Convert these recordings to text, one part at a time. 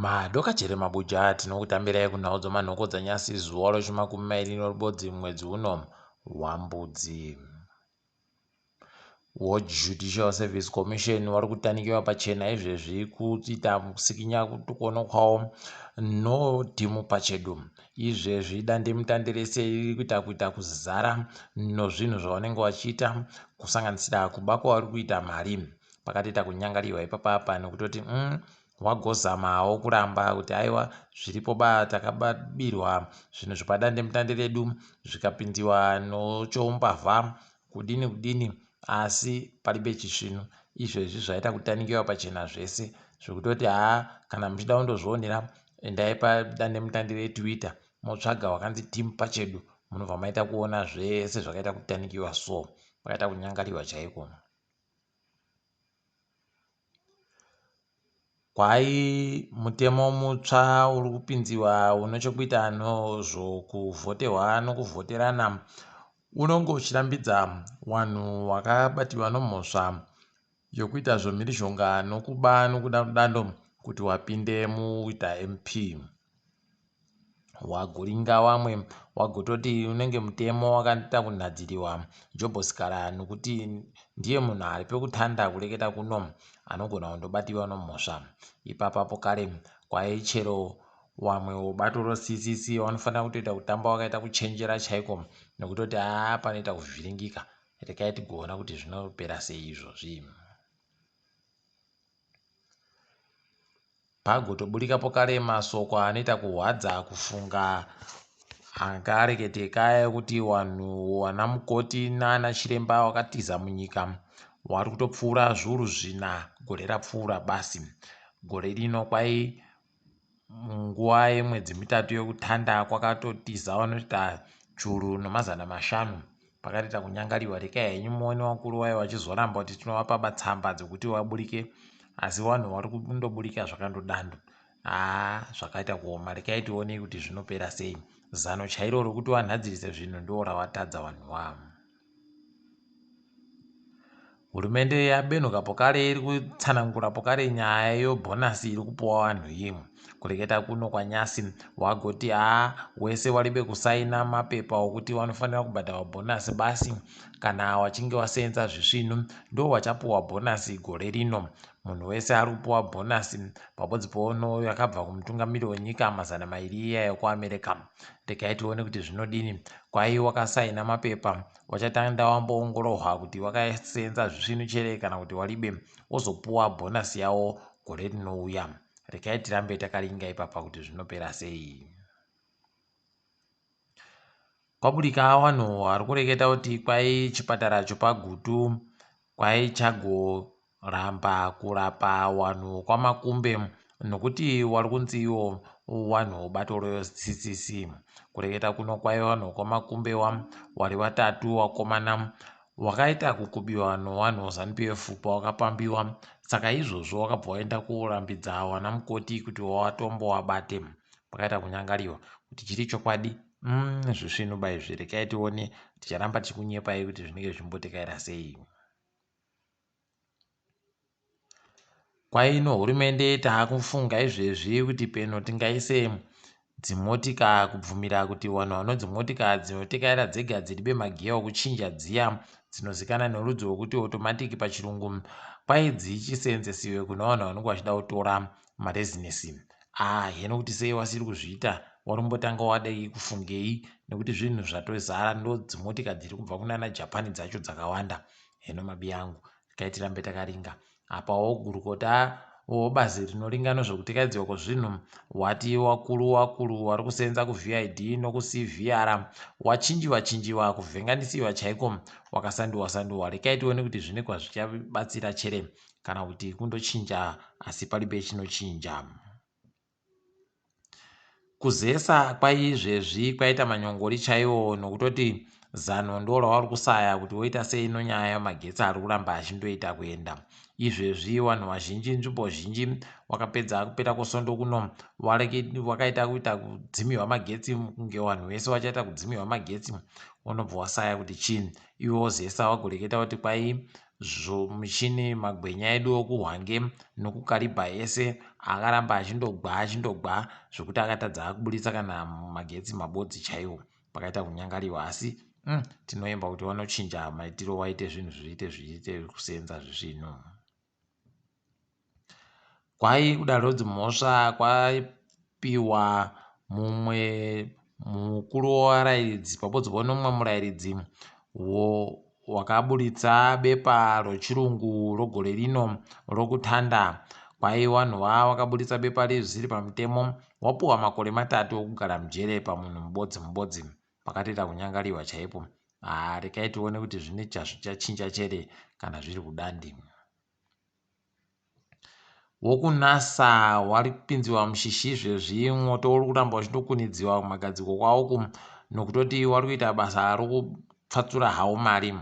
Madoka chere mabuja tinokutambirai kunhau dzomanhoko dzanyasi zuva rochi20 norubodzi mwedzi uno waMbudzi. World Judicial Service Commission vari kutanikiwa pachena izvezvi kuita musikinya kuona kwavo nodhimu Pachedu. Izvezvi dandemutande rese riri kuita kuzara nozvinhu zvavanenge vachiita kusanganisira kuba kwavari kuita mari. Pakatoita kunyangariwa ipapapa nekutoti wagozamawo kuramba kuti aiwa zviripo takabirwa zvinhu zvepadandemutande redu zvikapindiwa nochoumbavha kudini asi palibe chisvino. Izvezvi zvaita kutanikiwa pachena zvese zvekutoti kana muchida kundozvionera endai padandemutande reTwitter motsvaga wakanzi Team Pachedu munobva maita kuona zvese zvakaita kutanikiwa. So pakaita kunyangariwa chaiko. Kwai mutemo mutsva uri kupinziwa unochokuita nozvokuvhoterwa nokuvhoterana unonge uchirambidza vanhu vakabatiwa nomhosva yokuita zvomhirizhonga nokuba nokuda dando kuti wapinde muita MP. Wagoringa vamwe wagototi unenge mutemo wakaita kunhadziriwa Jobosikara nokuti ndiye munhu ari pekutanda kureketa kuno anogona kundobatiwa nomhosva. Ipapapo kare kwaichero wamwe bato roCCC vanofanira kutoita kutamba wakaita kuchenjera chaiko nekutoti panoita kuvhiringika. Rekai tigoona kuti zvinopera sei izvozvi. Pagotoburikapo kare masoko anoita kuhwadza kufunga akareketekaya kuti vanhu vanamukoti nana chiremba wakatiza munyika wari kutopfuura zviuru 4 gore rapfuura basi. Gore rino kwai munguva yemwedzi 3 yokutanda kwakatotiza vanoita churu nomazana 5 pakatoita kunyangariwa. Rekai henyu muone vakuru vayo vachizoramba kuti tinovapa matsamba dzokuti vaburike asi vanhu vari kundoburika zvakandodando. Zvakaita kuoma. Rekai tione kuti zvinopera sei. Zano chairo rokuti vanhadzirise zvinhu ndo ravatadza vanhu vavo. Hurumende yabenuka pokare iri kutsanangura pokare nyaya yobhonasi iri kupuwa vanhu iyi. Kureketa kuno kwanyasi wagoti wese waribe kusaina mapepa okuti vanofanira kubhadharwa bhonasi basi kana wachinge wasenza zvisvinu ndo wachapuwa bhonasi gore rino. Munhu wese ari kupuwa bhonasi pabodzi pono yakabva kumutungamiri wenyika 200 iya yekuAmerica. Rekai tione kuti zvinodini. Kwai wakasaina mapepa wachatanda wamboongororwa kuti wakasenza zvisvinu chere kana kuti waribe ozopuwa bhonasi yawo gore rinouya. Rekai tirambe takaringa ipapa kuti zvinopera sei. Kwaburika vanhu vari kureketa kuti kwai chipatara chopaGutu kwai chagoramba kurapa vanhu kwamakumbe nokuti vari kunziwo vanhu bato roCCC. Kureketa kuno kwai vanhu kwamakumbe vari 3 vakomana wakaita kukubiwa nevanhu ZANU-PF pawakapambiwa. Saka izvozvo wakabva waenda kurambidza vanamukoti kuti watombovabate. Pakaita kunyangariwa kuti chiri chokwadi zvisvinu baizvi. Rekai tione ticharamba tichikunyepai kuti zvinenge zvimbotekaira sei. Kwaino hurumende taakufunga izvezvi kuti peno tingaise dzimotika kubvumira kuti vanhu vanodzimotika dzinotekaira dzega dziribe magiya okuchinja dziya dzinozikana nerudzi rwokuti automatic pachirungu kwai dzichisenzesiwe kuna vanhu vanenge vachida kutora marezinesi. Heno kuti sei wasiri kuzviita warumbotanga wadai kufungei nekuti zvinhu zvatozara ndo dzimotika dziri kubva kunana Japan dzacho dzakawanda. Heno mabi angu rekai tirambe takaringa. Apawo gurukota wobazi rinoringa nezvekutekaidzwa kwezvinhu wati wakuru vari kusenza kuVID nokuCVR wachinjiwa kuvhenganisiwa chaiko wakasanduwa. Rekai tione kuti zvine kwazvichabatsira chere kana kuti kundochinja asi palibe chinochinja. Kuzesa kwai izvezvi kwaita manyongori chaiwo nokutoti zano ndo ravari kusaya kuti woita sei nonyaya yamagetsi ari kuramba achindoita kuenda. Izvezvi vanhu vazhinji nzvimbo zhinji wakapedza kupera kusondo kuno wakaita kuita kudzimiwa magetsi kunge vanhu vese vachaita kudzimiwa magetsi unobva wasaya kuti chini. Iwo zesa wagoreketa kuti kwai muchini magwenya edu okuhwange nokukaribha ese akaramba achindogwa zvokuti akatadza kuburitsa kana magetsi mabodzi chaiwo pakaita kunyangariwa. Asi tinoemba kuti vanochinja maitiro waite zvinhu zviite kusenza zvezvino. Kwai kudarodzi mhosva kwapiwa mumwe mukuru wevarayiridzi pabodzwa nomumwe murayiridzi wakaburitsa bepa rechirungu rogore rino rokutanda. Kwai vanhu vakaburitsa bepa rizviri pamutemo wapuwa makore 3 okugara mujere pamunhu mubodzi pakatoita kunyangariwa chaipo. Rekai tione kuti zvine chazvichachinja chere kana zviri kudandi. Wokunasa wari kupinziwa mushishi izvezvi, mwoto uri kuramba uchindokunidziwa kumagadziko kwawo nokutoti wari kuita basa rokupfatsura hawo mari.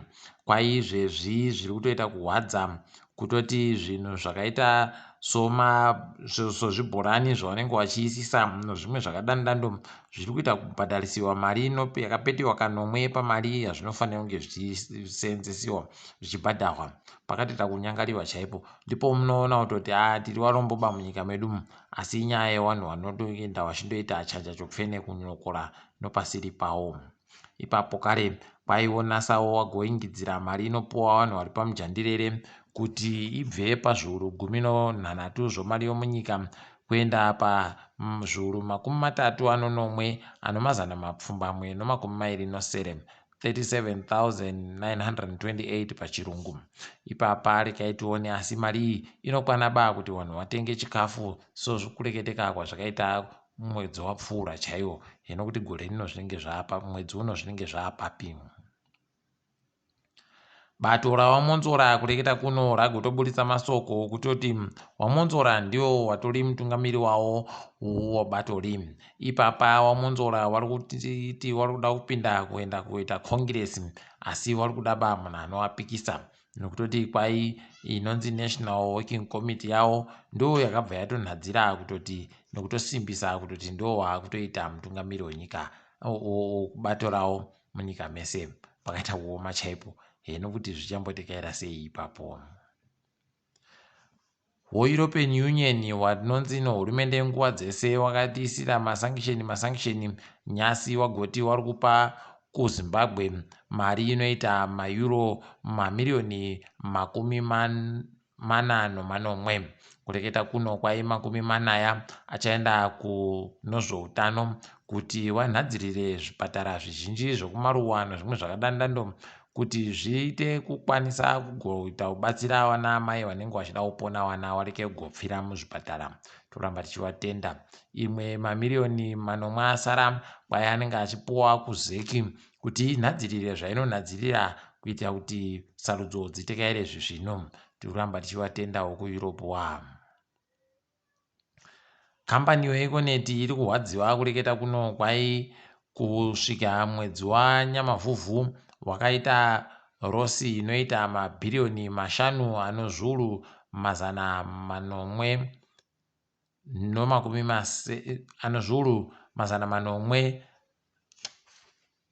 Kwai izvezvi zviri kutoita kuhwadza kutoti zvinhu zvakaita sozvibhorani zvavanenge vachiisisa nezvimwe zvakadandando zviri kuita kubhadharisiwa mari yakapetiwa kanomwe pamari yazvinofanira kunge zvichiseenzesiwa zvichibhadharwa. Pakatoita kunyangariwa chaipo. Ndipo munoona kutoti tiri varomboba munyika medu, asi inyaya yevanhu vanotoenda vachindoita chanja chokufene kunyokora nopasiri pawo. Ipapo kare kwaionasawo wagoingidzira mari inopuwa vanhu vari pamujandirere kuti ibve pazviuru 13 zvomari yomunyika kuenda pazviuru 31 anomazana mapfumbamwe no29 37,928 pachirungu. Ipapa rekai tione, asi mari iyi inokwana ba kuti vanhu vatenge chikafu sozvikureketeka kwazvakaita mwedzi wapfuura chaiwo. Hino kuti gore rino zvinenge zvaapa, mwedzi uno zvinenge zvaapapi? Bato raMwanzora kureketa kuno ragotoburitsa masoko kutoti waMwanzora ndio watori mutungamiri wawo wabatori. Ipapa waMwanzora vari kuti vari kuda kupinda kuenda kuita kongiresi, asi vari kuda ba munhu anovapikisa nokutoti kwai inonzi National Working Committee yawo ndo yakabva yatonhadzira kutoti nokutosimbisa kutoti ndo waakutoita mutungamiri wenyika bato rawo munyika mese pakaita kuoma chaipo. Hino kuti zvichambotekaira sei ipapo. European Union wanonzi nohurumende yenguva dzese wakatiisira masangisheni nyasi wagoti wari kupa kuZimbabwe mari inoita maEuro mamiliyoni 40 kureketa kuno kwai 40 achaenda kunozveutano kuti vanhadzirire zvipatara zvizhinji zvokumaruwa nezvimwe zvakadandando kuti zviite kukwanisa kugoita kubatsira vana mai vanenge vachida kupona vana vareke kugopfira muzvipatara. Toramba tichivatenda. Imwe mamiliyoni 40 asara kwai anenge achipuwa kuZEC kuti inhadzirire zvainonhadzirira kuita kuti sarudzo dzitekaire zvizvino. Toramba tichivatendawo kuEurope wa. Kambani yeEconet iri kuhwadziwa kureketa kuno kwai kusvika mwedzi waNyamavhuvhu wakaita rosi inoita mabhiriyoni 5 anozviuru 400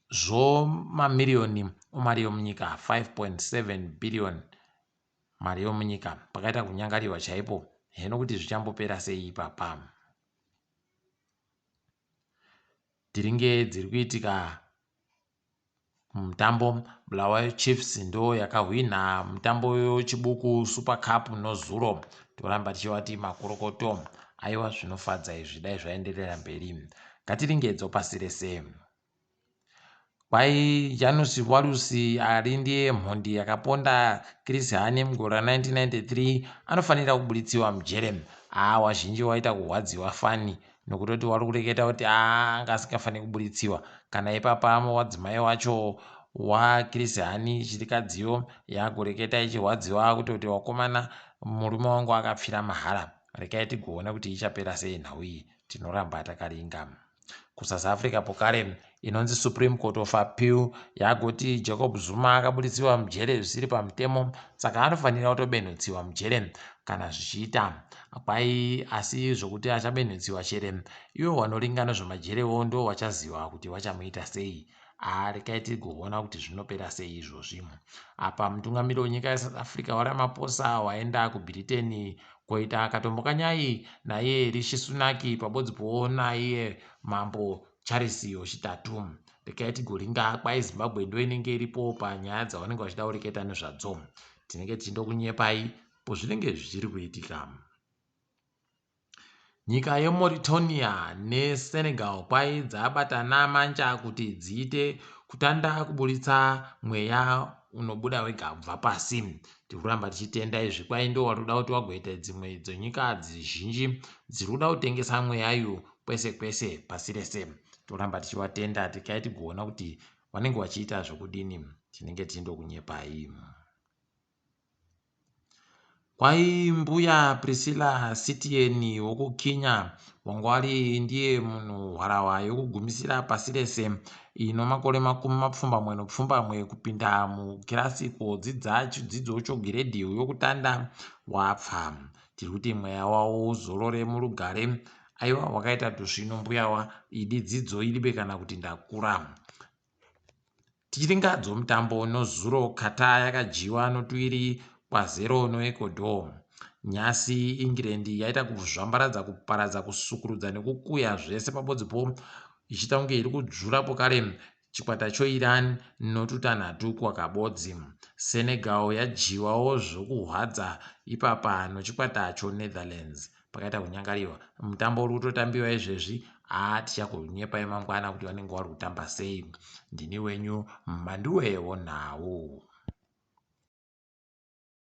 zvomamiliyoni mari yomunyika 5.7 billion mari yomunyika. Pakaita kunyangariwa chaipo. Hino kuti zvichambopera sei ipapa. Dhiringe dziri kuitika mutambo. Bulawayo Chiefs ndo yakahwina mutambo wechibuku Super Cup nozuro. Toramba tichivati makorokoto. Aiwa zvinofadza izvi dai zvaenderera mberi. Ngatiringedzo pasi rese. Kwai Janus Walusi ari ndiye mhondi yakaponda Chris Hani mugore 1993 anofanira kubuditsiwa mujere. Wazhinji waita kuhwadziwa fani nokutoti wari kureketa kuti anga asingafaniri kubuditsiwa. Kana ipapa wadzimai wacho waChris Hani chirikadziyo yagoreketa ichihwadziwa kutoti wakomana murume wangu akapfira mahara. Rekai tigoona kuti ichapera sei nhau iyi. Tinoramba takaringa. KuSouth Africa pokare inonzi Supreme Court of Appeal yagoti Jacob Zuma akabuditsiwa mujere zvisiri pamutemo, saka anofanira kutobenhutsiwa mujere kana zvichiita kwai. Asi zvokuti achabenhutsiwa chere, ivo vanoringa nezvemajerewo ndo vachaziva kuti vachamuita sei. rekai tigoona kuti zvinopera sei izvozvi. Apa mutungamiriri wenyika yeSouth Africa waRamaphosa waenda kuBritain, koita akatomboka Nyai naye Rishi Sunak, pabodzipo naiye mambo Charles wechitatu. Rekai tigoringa kwai Zimbabwe ndo inenge iripo panyaya dzavanenge vachida kureketa nezvadzo. Tinenge tindokunyepai pozvinenge zvichiri kuitika. Nyika yeMauritania neSenegal kwai dzabatana manja kuti dziite kutanda kuburitsa mweya unobuda wega kubva pasi. Tirikuramba tichitenda izvi kwai ndo warikuda kuti wagoita dzimwe dzenyika dzizhinji dziri kuda kutengesa mweyayo kwese kwese pasi rese. Toramba tichivatenda tikai tigoona kuti vanenge vachiita zvokudini. Tinenge tindokunyepai. Kwai mbuya Priscilla Sitieni wokuKenya wangwari ndiye munhu hwarawa yokugumisira pasi rese ino makore 27 kupinda mukirasi kodzidza chidzidzo chogiredhi yokutanda wapfa. Tiri kuti mweya wawo uzorore murugare. Aiwa wakaita zvino mbuyawa idi dzidzo iribe kana kuti ndakura. Tichiringadzo mutambo noZuro Kata yakajiwa noTuiri kwa0 noEcuador. Nyasi England yaita kuzvambaradza kuparadza kusukurudza nekukuya zvese pabodzipo ichita kunge iri kudzvurapo kare chikwata choIran notutanhatu kwakabodzi. Senegal yajiwawo zvokuhwadza ipapa nochikwata choNetherlands. Pakaita kunyangariwa mutambo uri kutotambiwa izvezvi. Tichakunyepai mangwana kuti vanenge vari kutamba sei. Ndini wenyu Mhanduwe WeNhau.